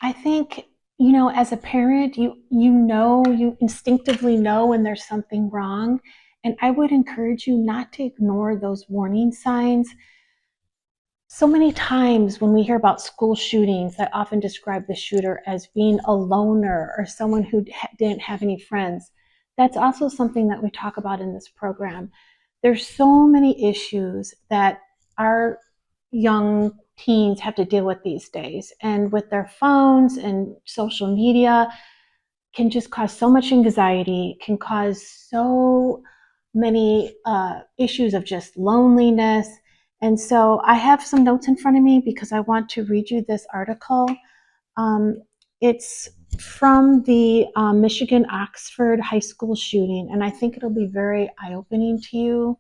I think, as a parent, you instinctively know when there's something wrong. And I would encourage you not to ignore those warning signs. So many times when we hear about school shootings, I often describe the shooter as being a loner or someone who didn't have any friends. That's also something that we talk about in this program. There's so many issues that our young teens have to deal with these days, and with their phones and social media can just cause so much anxiety, can cause so many issues of just loneliness. And so I have some notes in front of me because I want to read you this article. Um, it's from the Michigan Oxford High School shooting, and I think it'll be very eye opening to you.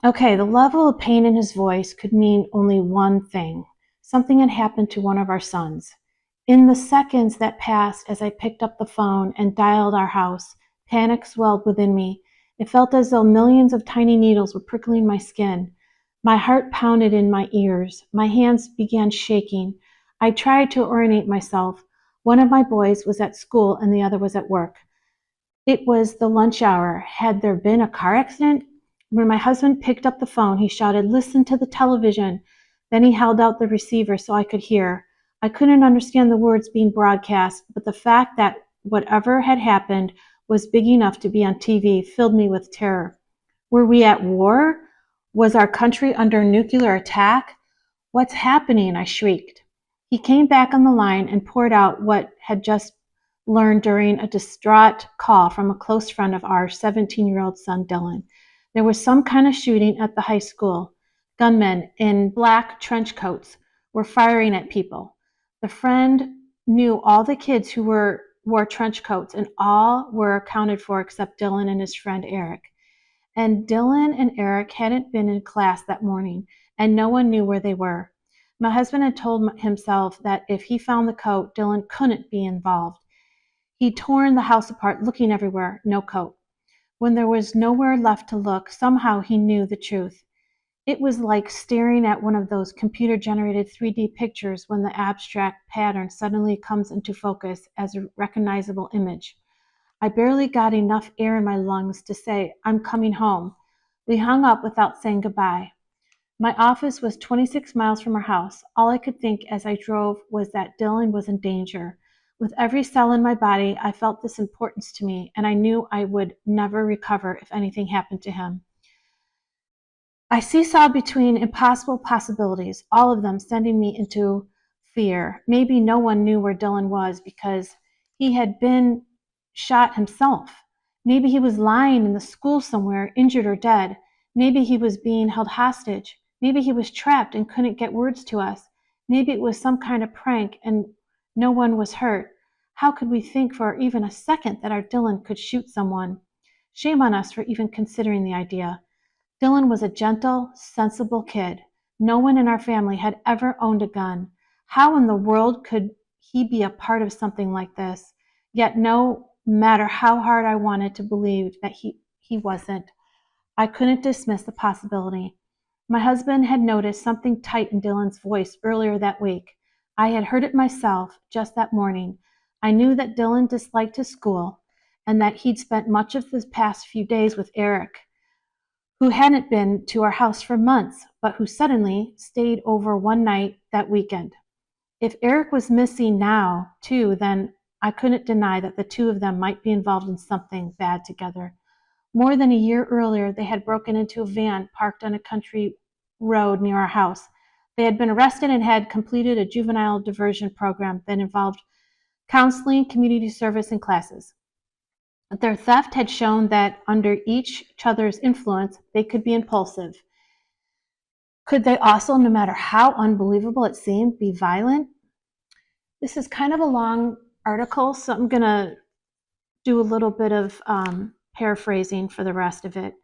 Okay, the level of pain in his voice could mean only one thing. Something had happened to one of our sons. In the seconds that passed as I picked up the phone and dialed our house, panic swelled within me. It felt as though millions of tiny needles were prickling my skin. My heart pounded in my ears. My hands began shaking. I tried to orient myself. One of my boys was at school and the other was at work. It was the lunch hour. Had there been a car accident? When my husband picked up the phone, he shouted, "Listen to the television." Then he held out the receiver so I could hear. I couldn't understand the words being broadcast, but the fact that whatever had happened was big enough to be on TV filled me with terror. Were we at war? Was our country under nuclear attack? "What's happening?" I shrieked. He came back on the line and poured out what had just learned during a distraught call from a close friend of our 17-year-old son, Dylan. There was some kind of shooting at the high school. Gunmen in black trench coats were firing at people. The friend knew all the kids who wore trench coats, and all were accounted for except Dylan and his friend Eric. And Dylan and Eric hadn't been in class that morning, and no one knew where they were. My husband had told himself that if he found the coat, Dylan couldn't be involved. He'd torn the house apart, looking everywhere, no coat. When there was nowhere left to look, somehow he knew the truth. It was like staring at one of those computer-generated 3D pictures when the abstract pattern suddenly comes into focus as a recognizable image. I barely got enough air in my lungs to say, "I'm coming home." We hung up without saying goodbye. My office was 26 miles from our house. All I could think as I drove was that Dylan was in danger. With every cell in my body, I felt this importance to me, and I knew I would never recover if anything happened to him. I seesawed between impossible possibilities, all of them sending me into fear. Maybe no one knew where Dylan was because he had been shot himself. Maybe he was lying in the school somewhere, injured or dead. Maybe he was being held hostage. Maybe he was trapped and couldn't get words to us. Maybe it was some kind of prank and no one was hurt. How could we think for even a second that our Dylan could shoot someone? Shame on us for even considering the idea. Dylan was a gentle, sensible kid. No one in our family had ever owned a gun. How in the world could he be a part of something like this? Yet no matter how hard I wanted to believe that he wasn't, I couldn't dismiss the possibility. My husband had noticed something tight in Dylan's voice earlier that week. I had heard it myself just that morning. I knew that Dylan disliked his school and that he'd spent much of the past few days with Eric, who hadn't been to our house for months, but who suddenly stayed over one night that weekend. If Eric was missing now, too, then I couldn't deny that the two of them might be involved in something bad together. More than a year earlier, they had broken into a van parked on a country road near our house. They had been arrested and had completed a juvenile diversion program that involved counseling, community service, and classes. Their theft had shown that under each other's influence, they could be impulsive. Could they also, no matter how unbelievable it seemed, be violent? This is kind of a long article, so I'm going to do a little bit of paraphrasing for the rest of it.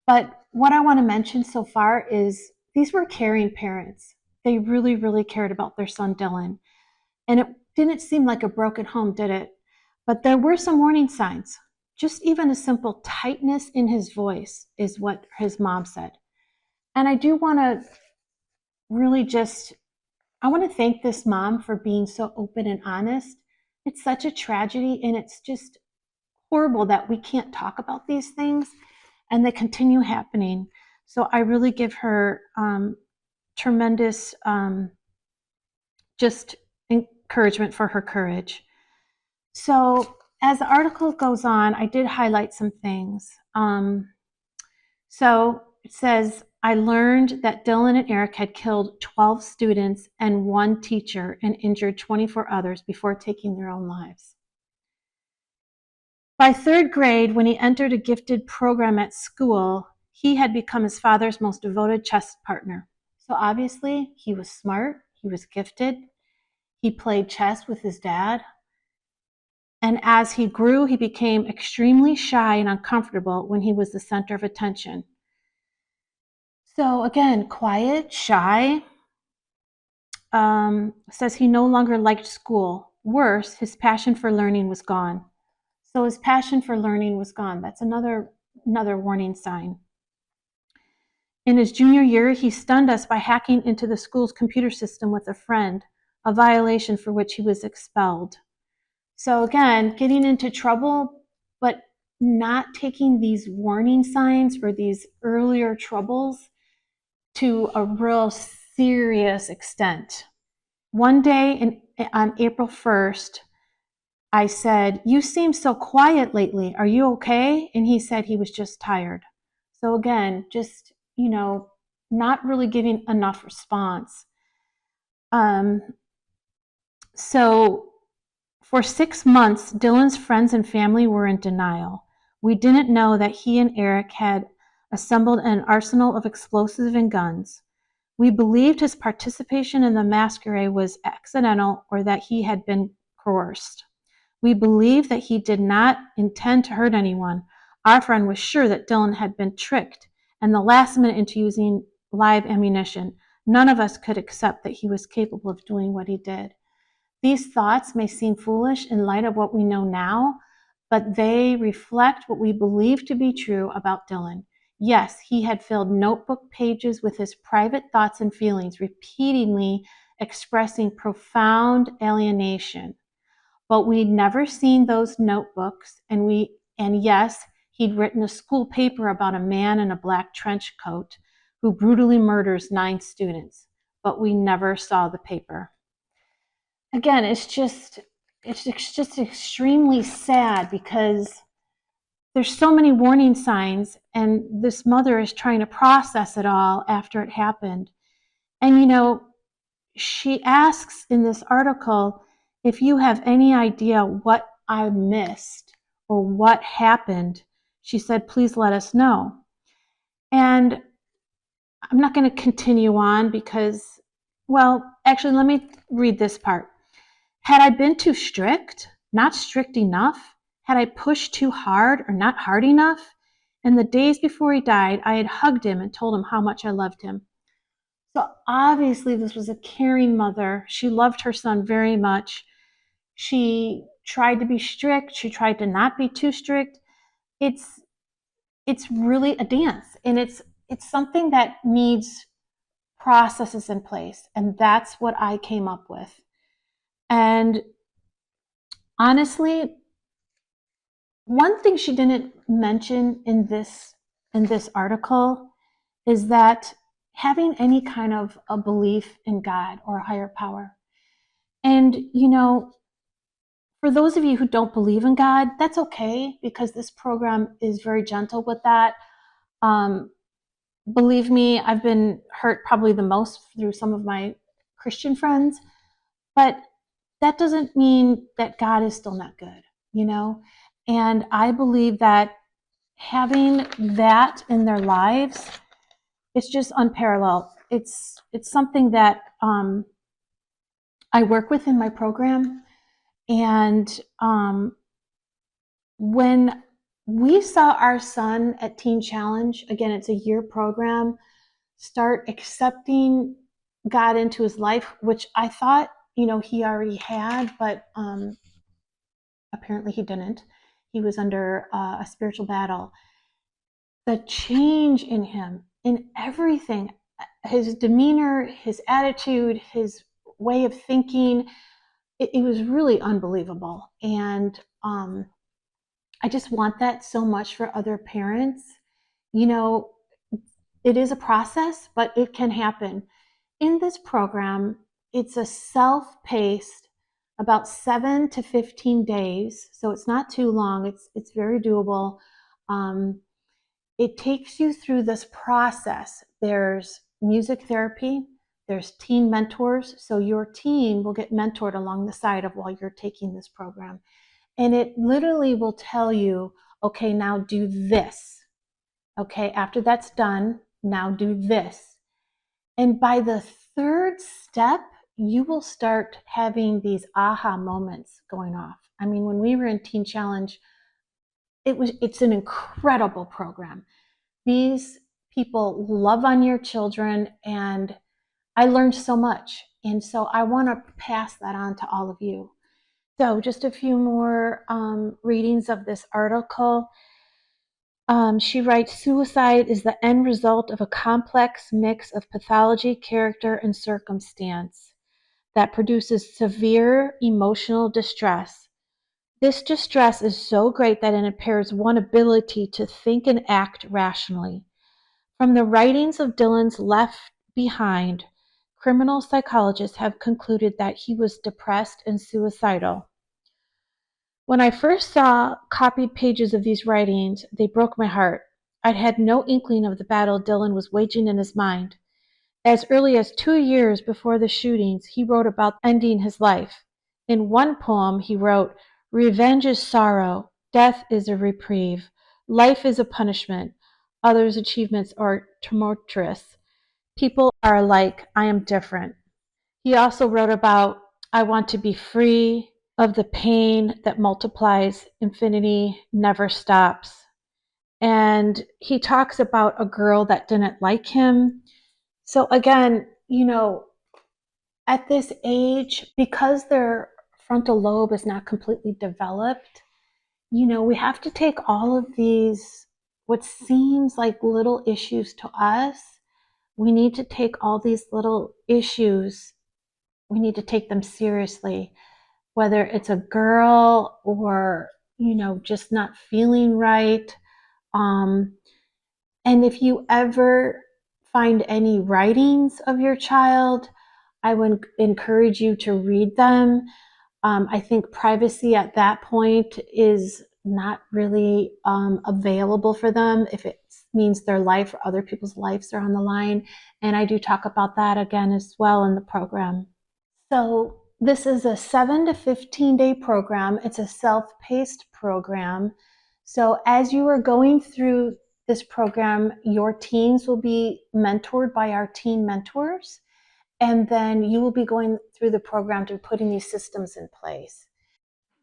But what I want to mention so far is these were caring parents. They really, really cared about their son Dylan. And it didn't seem like a broken home, did it? But there were some warning signs. Just even a simple tightness in his voice is what his mom said. And I do want to really just I want to thank this mom for being so open and honest. It's such a tragedy, and it's just horrible that we can't talk about these things and they continue happening. So I really give her tremendous just encouragement for her courage. So as the article goes on, I did highlight some things. So it says, I learned that Dylan and Eric had killed 12 students and one teacher and injured 24 others before taking their own lives. By third grade, when he entered a gifted program at school, he had become his father's most devoted chess partner. So obviously, he was smart, he was gifted, he played chess with his dad. And as he grew, he became extremely shy and uncomfortable when he was the center of attention. So again, quiet, shy. Says he no longer liked school. Worse, his passion for learning was gone. So his passion for learning was gone. That's another warning sign. In his junior year, he stunned us by hacking into the school's computer system with a friend, a violation for which he was expelled. So again, getting into trouble, but not taking these warning signs or these earlier troubles to a real serious extent. One day on April 1st, I said, "You seem so quiet lately. Are you okay?" And he said he was just tired. So again, just, not really giving enough response. So for 6 months, Dylan's friends and family were in denial. We didn't know that he and Eric had assembled an arsenal of explosives and guns. We believed his participation in the masquerade was accidental or that he had been coerced. We believed that he did not intend to hurt anyone. Our friend was sure that Dylan had been tricked and the last minute into using live ammunition. None of us could accept that he was capable of doing what he did. These thoughts may seem foolish in light of what we know now, but they reflect what we believe to be true about Dylan. Yes, he had filled notebook pages with his private thoughts and feelings, repeatedly expressing profound alienation. But we'd never seen those notebooks, and yes, he'd written a school paper about a man in a black trench coat who brutally murders 9 students, but we never saw the paper. Again, it's just extremely sad because there's so many warning signs, and this mother is trying to process it all after it happened. And she asks in this article, if you have any idea what I missed or what happened, she said, please let us know. And I'm not going to continue on because, well, actually, let me read this part. Had I been too strict, not strict enough? Had I pushed too hard or not hard enough? In the days before he died, I had hugged him and told him how much I loved him. So obviously this was a caring mother. She loved her son very much. She tried to be strict. She tried to not be too strict. It's really a dance, and it's something that needs processes in place, and that's what I came up with. And honestly, one thing she didn't mention in this article is that having any kind of a belief in God or a higher power. And for those of you who don't believe in God, that's okay, because this program is very gentle with that. Believe me, I've been hurt probably the most through some of my Christian friends, but that doesn't mean that God is still not good, And I believe that having that in their lives, it's just unparalleled. It's something that I work with in my program. And when we saw our son at Teen Challenge, again, it's a year program, start accepting God into his life, which I thought, he already had, but apparently he didn't. He was under a spiritual battle. The change in him, in everything, his demeanor, his attitude, his way of thinking. It was really unbelievable. And I just want that so much for other parents. You know, it is a process, but it can happen. In this program, it's a self-paced, about 7 to 15 days, so it's not too long. It's very doable. Um, it takes you through this process. There's music therapy, there's teen mentors, so your teen will get mentored along the side of while you're taking this program. And it literally will tell you, okay, now do this. Okay, after that's done, now do this. And by the third step, you will start having these aha moments going off. I mean, when we were in Teen Challenge, it's an incredible program. These people love on your children, and I learned so much. And so I want to pass that on to all of you. So just a few more readings of this article. She writes, suicide is the end result of a complex mix of pathology, character, and circumstance that produces severe emotional distress. This distress is so great that it impairs one's ability to think and act rationally. From the writings of Dylan's Left Behind, criminal psychologists have concluded that he was depressed and suicidal. When I first saw copied pages of these writings, they broke my heart. I'd had no inkling of the battle Dylan was waging in his mind. As early as 2 years before the shootings, he wrote about ending his life. In one poem, he wrote, "Revenge is sorrow, death is a reprieve, life is a punishment, others' achievements are tumultuous. People are alike, I am different." He also wrote about, "I want to be free of the pain that multiplies, infinity never stops." And he talks about a girl that didn't like him. So again, at this age, because their frontal lobe is not completely developed, we have to take all of these, what seems like little issues to us, we need to take all these little issues, we need to take them seriously, whether it's a girl or, just not feeling right. And if you ever find any writings of your child, I would encourage you to read them. I think privacy at that point is not really available for them if it means their life or other people's lives are on the line. And I do talk about that again as well in the program. So this is a 7 to 15 day program. It's a self-paced program. So as you are going through this program, your teens will be mentored by our teen mentors. And then you will be going through the program to putting these systems in place.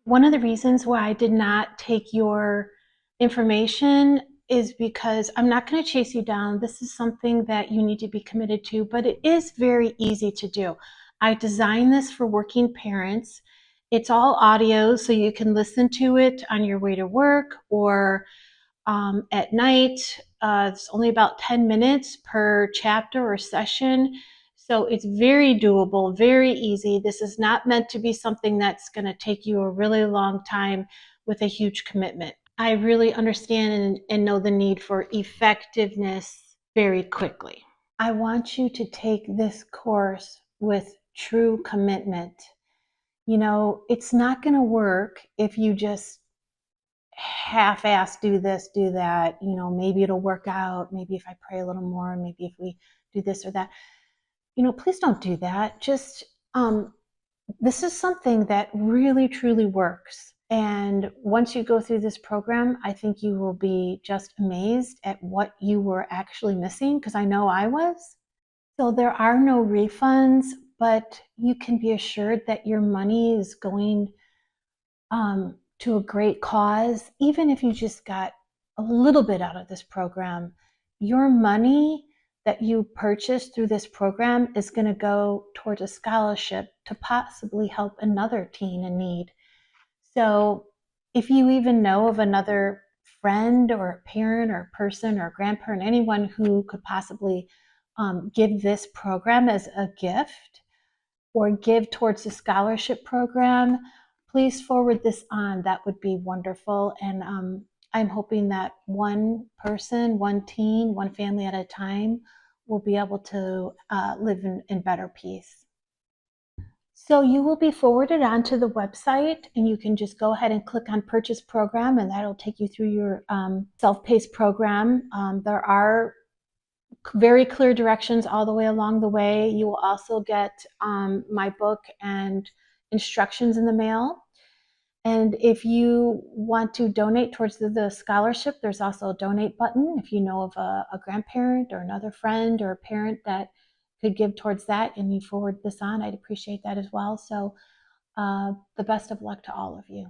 One of the reasons why I did not take your information is because I'm not going to chase you down. This is something that you need to be committed to, but it is very easy to do. I designed this for working parents. It's all audio, so you can listen to it on your way to work or at night. It's only about 10 minutes per chapter or session. So it's very doable, very easy. This is not meant to be something that's going to take you a really long time with a huge commitment. I really understand and know the need for effectiveness very quickly. I want you to take this course with true commitment. It's not going to work if you just half-ass do this, do that, maybe it'll work out, maybe if I pray a little more, maybe if we do this or that. Please don't do that. Just this is something that really truly works. And once you go through this program, I think you will be just amazed at what you were actually missing, because I know I was. So there are no refunds, but you can be assured that your money is going to a great cause. Even if you just got a little bit out of this program, your money that you purchased through this program is going to go towards a scholarship to possibly help another teen in need. So if you even know of another friend or a parent or a person or a grandparent, anyone who could possibly give this program as a gift, or give towards the scholarship program, please forward this on. That would be wonderful. And I'm hoping that one person, one teen, one family at a time will be able to live in better peace. So you will be forwarded onto the website, and you can just go ahead and click on purchase program, and that'll take you through your self-paced program. There are very clear directions all the way along the way. You will also get my book and instructions in the mail. And if you want to donate towards the scholarship, there's also a donate button. If you know of a grandparent or another friend or a parent that could give towards that and you forward this on, I'd appreciate that as well. So the best of luck to all of you.